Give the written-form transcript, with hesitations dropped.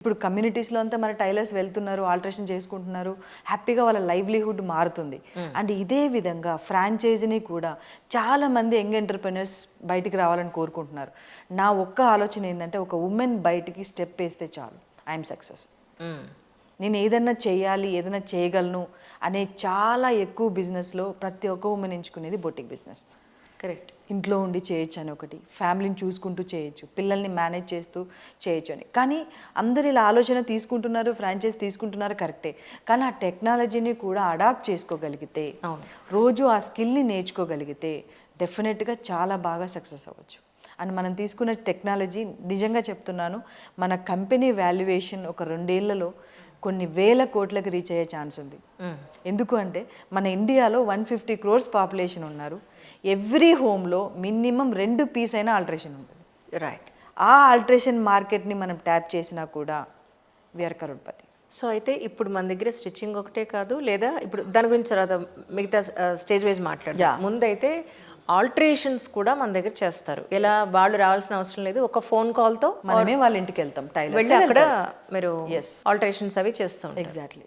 ఇప్పుడు కమ్యూనిటీస్లో అంతా మన టైలర్స్ వెళ్తున్నారు, ఆల్టరేషన్ చేసుకుంటున్నారు, హ్యాపీగా వాళ్ళ లైవ్లీహుడ్ మారుతుంది. అండ్ ఇదే విధంగా ఫ్రాంచైజీని కూడా చాలామంది యంగ్ ఎంటర్ప్రెన్యూర్స్ బయటికి రావాలని కోరుకుంటున్నారు. నా ఒక్క ఆలోచన ఏంటంటే, ఒక ఉమెన్ బయటికి స్టెప్ వేస్తే చాలు, ఐఎమ్ సక్సెస్. నేను ఏదన్నా చేయాలి, ఏదైనా చేయగలను అనే చాలా ఎక్కువ బిజినెస్లో ప్రతి ఒక్క ఉమెన్ ఎంచుకునేది బొటిక్ బిజినెస్. కరెక్ట్. ఇంట్లో ఉండి చేయొచ్చు అని ఒకటి, ఫ్యామిలీని చూసుకుంటూ చేయొచ్చు, పిల్లల్ని మేనేజ్ చేస్తూ చేయొచ్చు అని. కానీ అందరు ఇలా ఆలోచన తీసుకుంటున్నారు, ఫ్రాంచైజ్ తీసుకుంటున్నారు, కరెక్టే. కానీ ఆ టెక్నాలజీని కూడా అడాప్ట్ చేసుకోగలిగితే, రోజు ఆ స్కిల్ని నేర్చుకోగలిగితే డెఫినెట్గా చాలా బాగా సక్సెస్ అవ్వచ్చు. అండ్ మనం తీసుకున్న టెక్నాలజీ, నిజంగా చెప్తున్నాను, మన కంపెనీ వాల్యుయేషన్ ఒక 2 ఏళ్లలో కొన్ని వేల కోట్లకు రీచ్ అయ్యే ఛాన్స్ ఉంది. ఎందుకు అంటే మన ఇండియాలో 150 crores పాపులేషన్ ఉన్నారు. ఎవ్రీ హోమ్లో మినిమం 2 పీస్ అయినా ఆల్టరేషన్ ఉంటుంది. రైట్. ఆ ఆల్టరేషన్ మార్కెట్ని మనం ట్యాప్ చేసినా కూడా వీఆర్ కరోడ్పతి. సో అయితే ఇప్పుడు మన దగ్గర స్టిచ్చింగ్ ఒకటే కాదు, లేదా ఇప్పుడు దాని గురించి తర్వాత మిగతా స్టేజ్ వైజ్ మాట్లాడదాం. ముందైతే ఆల్టరేషన్స్ కూడా మన దగ్గర చేస్తారు. ఇలా వాళ్ళు రావాల్సిన అవసరం లేదు, ఒక ఫోన్ కాల్తో మనమే వాళ్ళ ఇంటికి వెళ్తాం, టైలర్ వెళ్ళి అక్కడ మీరు ఆల్టరేషన్స్ అవి చేస్తాం. ఎగ్జాక్ట్లీ.